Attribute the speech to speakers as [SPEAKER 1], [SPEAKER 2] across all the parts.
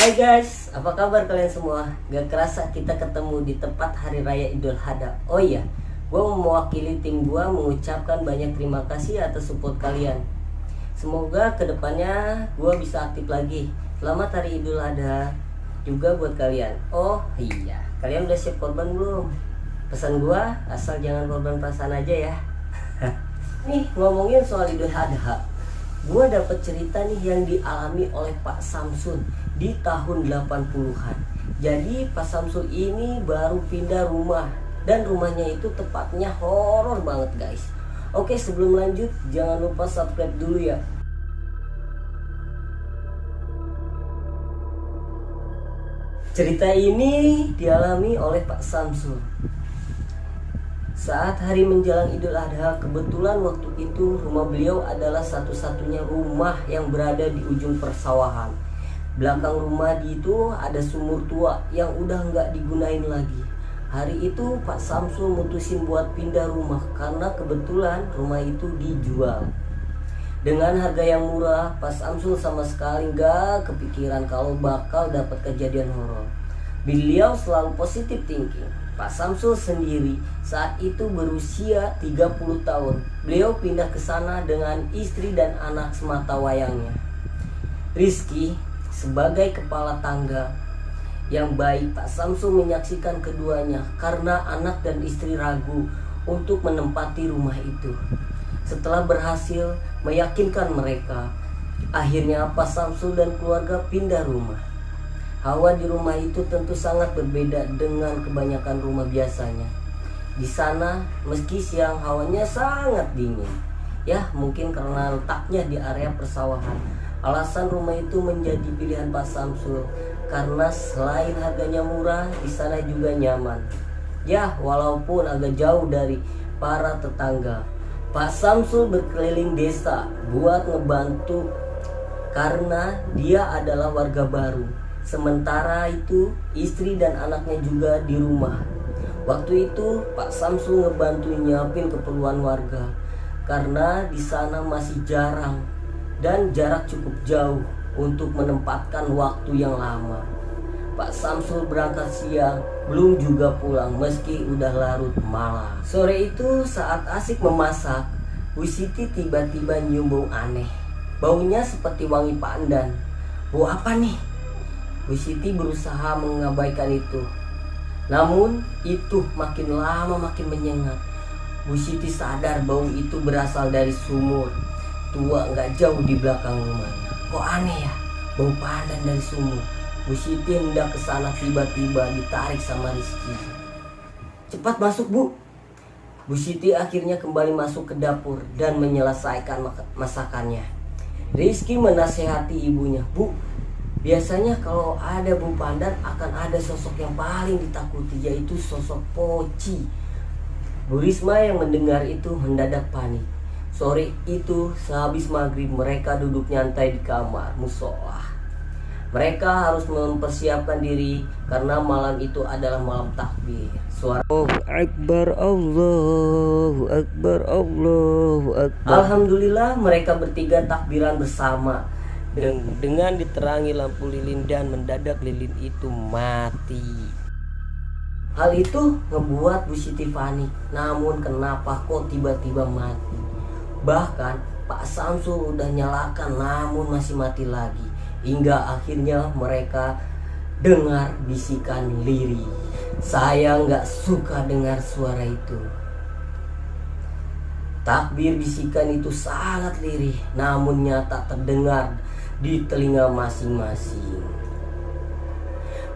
[SPEAKER 1] Hai guys, apa kabar kalian semua? Gak kerasa kita ketemu di tempat Hari Raya Idul Adha. Oh iya, gue mau mewakili tim gue mengucapkan banyak terima kasih atas support kalian. Semoga kedepannya gue bisa aktif lagi. Selamat Hari Idul Adha juga buat kalian. Oh iya, kalian udah siap korban belum? Pesan gue, asal jangan korban perasaan aja ya. Nih, ngomongin soal Idul Adha, gue dapet cerita nih yang dialami oleh Pak Samsul di tahun 80-an. Jadi Pak Samsul ini baru pindah rumah, dan rumahnya itu tepatnya horor banget guys. Oke, sebelum lanjut jangan lupa subscribe dulu ya. Cerita ini dialami oleh Pak Samsul saat hari menjelang Idul Adha. Kebetulan waktu itu rumah beliau adalah satu-satunya rumah yang berada di ujung persawahan. Belakang rumah itu ada sumur tua yang udah nggak digunain lagi. Hari itu Pak Samsul mutusin buat pindah rumah karena kebetulan rumah itu dijual. Dengan harga yang murah, Pak Samsul sama sekali nggak kepikiran kalau bakal dapat kejadian horor. Beliau selalu positif thinking. Pak Samsul sendiri saat itu berusia 30 tahun. Beliau pindah ke sana dengan istri dan anak semata wayangnya. Rizky sebagai kepala tangga yang baik, Pak Samsul menyaksikan keduanya karena anak dan istri ragu untuk menempati rumah itu. Setelah berhasil meyakinkan mereka, akhirnya Pak Samsul dan keluarga pindah rumah. Hawa di rumah itu tentu sangat berbeda dengan kebanyakan rumah biasanya. Di sana meski siang hawanya sangat dingin. Ya mungkin karena letaknya di area persawahan. Alasan rumah itu menjadi pilihan Pak Samsul karena selain harganya murah, di sana juga nyaman. Ya walaupun agak jauh dari para tetangga, Pak Samsul berkeliling desa buat ngebantu karena dia adalah warga baru. Sementara itu istri dan anaknya juga di rumah. Waktu itu Pak Samsul ngebantu nyiapin keperluan warga karena di sana masih jarang dan jarak cukup jauh untuk menempatkan waktu yang lama. Pak Samsul berangkat siang, belum juga pulang meski udah larut malam. Sore itu saat asik memasak, Bu Siti tiba-tiba nyium bau aneh. Baunya seperti wangi pandan. Bau apa nih? Bu Siti berusaha mengabaikan itu. Namun itu makin lama makin menyengat. Bu Siti sadar bau itu berasal dari sumur tua gak jauh di belakang rumahnya. Kok aneh ya, bau pandan dari sumur. Bu Siti hendak ke sana, tiba-tiba ditarik sama Rizky. Cepat masuk Bu. Bu Siti akhirnya kembali masuk ke dapur dan menyelesaikan masakannya. Rizky menasehati ibunya, Bu, biasanya kalau ada bau pandan akan ada sosok yang paling ditakuti, yaitu sosok Poci. Bu Risma yang mendengar itu mendadak panik. Sore itu sehabis maghrib mereka duduk nyantai di kamar musola. Mereka harus mempersiapkan diri karena malam itu adalah malam takbir. Suara Allahu Akbar, Allahu Akbar, Allahu Akbar. Alhamdulillah mereka bertiga takbiran bersama. Dengan diterangi lampu lilin dan mendadak lilin itu mati. Hal itu ngebuat Bu Siti panik. Namun kenapa kok tiba-tiba mati? Bahkan Pak Samsul udah nyalakan namun masih mati lagi. Hingga akhirnya mereka dengar bisikan lirih. Saya nggak suka dengar suara itu. Takbir bisikan itu sangat lirih, namun nyata terdengar di telinga masing-masing.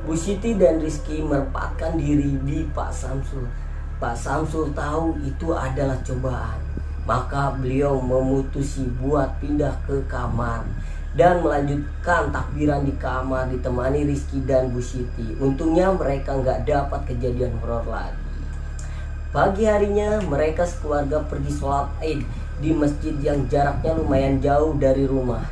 [SPEAKER 1] Bu Siti dan Rizky merepatkan diri di Pak Samsul. Pak Samsul tahu itu adalah cobaan, maka beliau memutusi buat pindah ke kamar dan melanjutkan takbiran di kamar ditemani Rizky dan Bu Siti. Untungnya mereka nggak dapat kejadian horor lagi. Pagi harinya mereka sekeluarga pergi sholat Id di masjid yang jaraknya lumayan jauh dari rumah.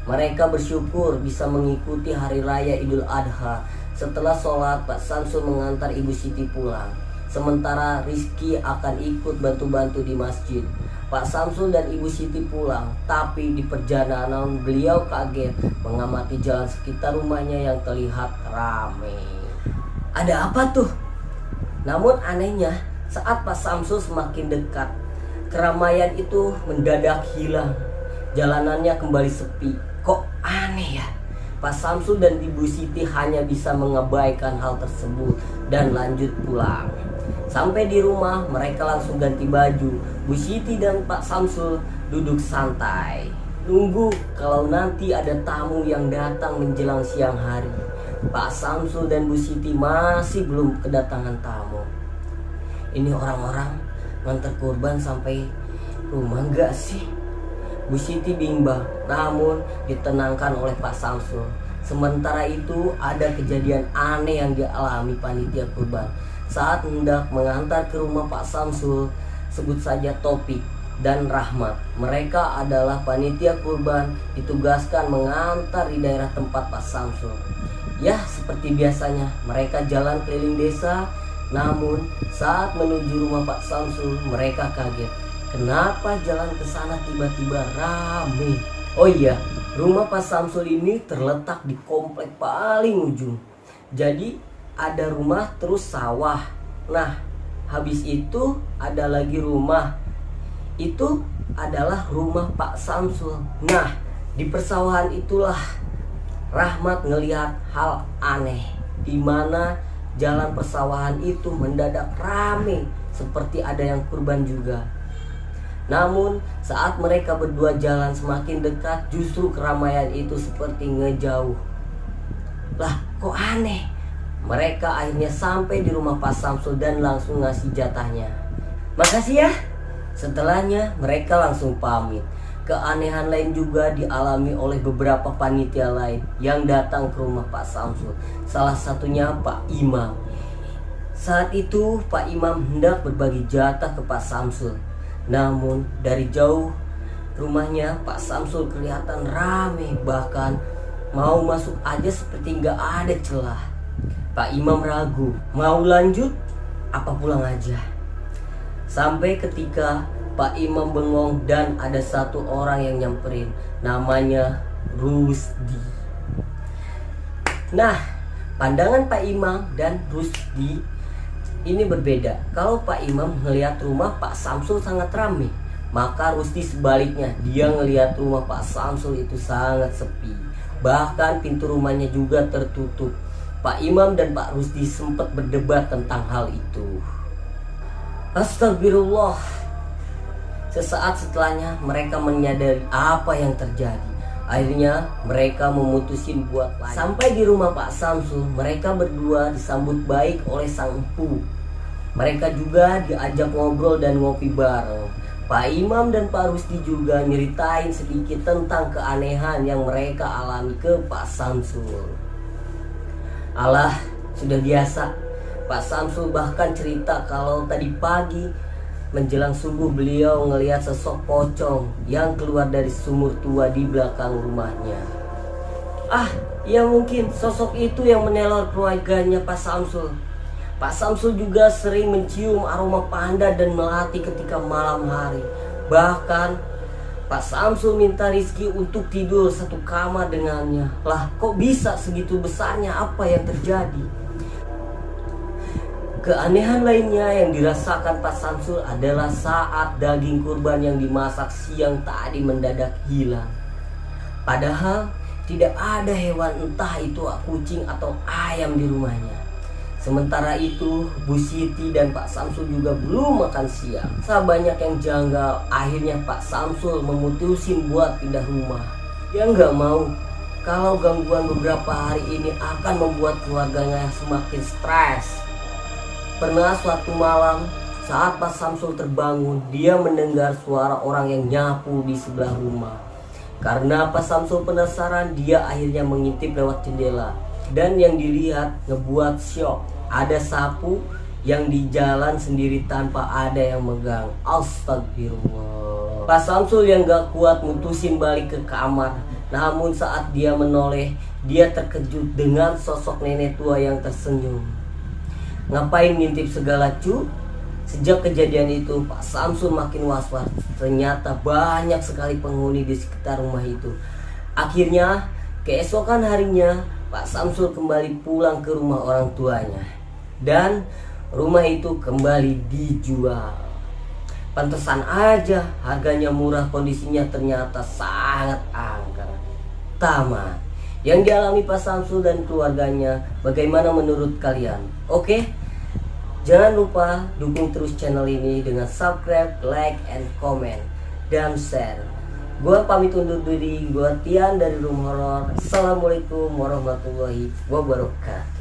[SPEAKER 1] Mereka bersyukur bisa mengikuti hari raya Idul Adha. Setelah sholat, Pak Samsul mengantar Ibu Siti pulang. Sementara Rizky akan ikut bantu-bantu di masjid. Pak Samsul dan Ibu Siti pulang, tapi di perjalanan beliau kaget mengamati jalan sekitar rumahnya yang terlihat ramai. Ada apa tuh? Namun anehnya, saat Pak Samsul semakin dekat, keramaian itu mendadak hilang. Jalanannya kembali sepi. Kok aneh ya? Pak Samsul dan Ibu Siti hanya bisa mengabaikan hal tersebut dan lanjut pulang. Sampai di rumah, mereka langsung ganti baju. Bu Siti dan Pak Samsul duduk santai, nunggu kalau nanti ada tamu yang datang menjelang siang hari. Pak Samsul dan Bu Siti masih belum kedatangan tamu. Ini orang-orang nganter kurban sampai rumah enggak sih? Bu Siti bimbang, namun ditenangkan oleh Pak Samsul. Sementara itu ada kejadian aneh yang dialami panitia kurban. Saat hendak mengantar ke rumah Pak Samsul, sebut saja Topik dan Rahmat. Mereka adalah panitia kurban ditugaskan mengantar di daerah tempat Pak Samsul. Ya, seperti biasanya mereka jalan keliling desa. Namun saat menuju rumah Pak Samsul, mereka kaget. Kenapa jalan ke sana tiba-tiba ramai? Oh iya, rumah Pak Samsul ini terletak di komplek paling ujung. Jadi ada rumah terus sawah. Nah, habis itu ada lagi rumah. Itu adalah rumah Pak Samsul. Nah, di persawahan itulah Rahmat ngelihat hal aneh, di mana jalan persawahan itu mendadak rame seperti ada yang kurban juga. Namun saat mereka berdua jalan semakin dekat, justru keramaian itu seperti ngejauh. Lah, kok aneh? Mereka akhirnya sampai di rumah Pak Samsul dan langsung ngasih jatahnya. Makasih ya. Setelahnya mereka langsung pamit. Keanehan lain juga dialami oleh beberapa panitia lain yang datang ke rumah Pak Samsul. Salah satunya Pak Imam. Saat itu Pak Imam hendak berbagi jatah ke Pak Samsul. Namun dari jauh rumahnya Pak Samsul kelihatan ramai, bahkan mau masuk aja seperti nggak ada celah. Pak Imam ragu, mau lanjut apa pulang aja. Sampai ketika Pak Imam bengong dan ada satu orang yang nyamperin, namanya Rusdi. Nah, pandangan Pak Imam dan Rusdi ini berbeda. Kalau Pak Imam ngelihat rumah Pak Samsul sangat ramai, maka Rusdi sebaliknya, dia ngelihat rumah Pak Samsul itu sangat sepi. Bahkan pintu rumahnya juga tertutup. Pak Imam dan Pak Rusdi sempat berdebat tentang hal itu. Astagfirullah. Sesaat setelahnya mereka menyadari apa yang terjadi. Akhirnya mereka memutusin buat lanjut. Sampai di rumah Pak Samsul, mereka berdua disambut baik oleh sang empu. Mereka juga diajak ngobrol dan ngopi bareng. Pak Imam dan Pak Rusdi juga nyeritain sedikit tentang keanehan yang mereka alami ke Pak Samsul. Alah, sudah biasa. Pak Samsul bahkan cerita kalau tadi pagi menjelang subuh beliau ngelihat sosok pocong yang keluar dari sumur tua di belakang rumahnya. Ya mungkin sosok itu yang meneror keluarganya Pak Samsul. Pak Samsul juga sering mencium aroma panda dan melati ketika malam hari. Bahkan Pak Samsul minta Rizky untuk tidur satu kamar dengannya. Lah, kok bisa segitu besarnya? Apa yang terjadi? Keanehan lainnya yang dirasakan Pak Samsul adalah saat daging kurban yang dimasak siang tadi mendadak hilang. Padahal tidak ada hewan, entah itu kucing atau ayam di rumahnya. Sementara itu Bu Siti dan Pak Samsul juga belum makan siang. Banyak yang janggal. Akhirnya Pak Samsul memutusin buat pindah rumah. Dia nggak mau kalau gangguan beberapa hari ini akan membuat keluarganya semakin stres. Pernah suatu malam saat Pak Samsul terbangun, dia mendengar suara orang yang nyapu di sebelah rumah. Karena Pak Samsul penasaran, dia akhirnya mengintip lewat jendela. Dan yang dilihat ngebuat syok. Ada sapu yang di jalan sendiri tanpa ada yang megang. Astagfirullah. Pak Samsul yang gak kuat mutusin balik ke kamar. Namun saat dia menoleh, dia terkejut dengan sosok nenek tua yang tersenyum. Ngapain ngintip segala cu? Sejak kejadian itu, Pak Samsul makin was-was. Ternyata banyak sekali penghuni di sekitar rumah itu. Akhirnya, keesokan harinya, Pak Samsul kembali pulang ke rumah orang tuanya. Dan rumah itu kembali dijual. Pantesan aja harganya murah, kondisinya ternyata sangat angker. Tamat. Yang dialami Pak Samsul dan keluarganya, bagaimana menurut kalian? Oke? Jangan lupa dukung terus channel ini dengan subscribe, like, and comment, dan share. Gua pamit undur diri, gua Tian dari Room Horror. Assalamualaikum warahmatullahi wabarakatuh.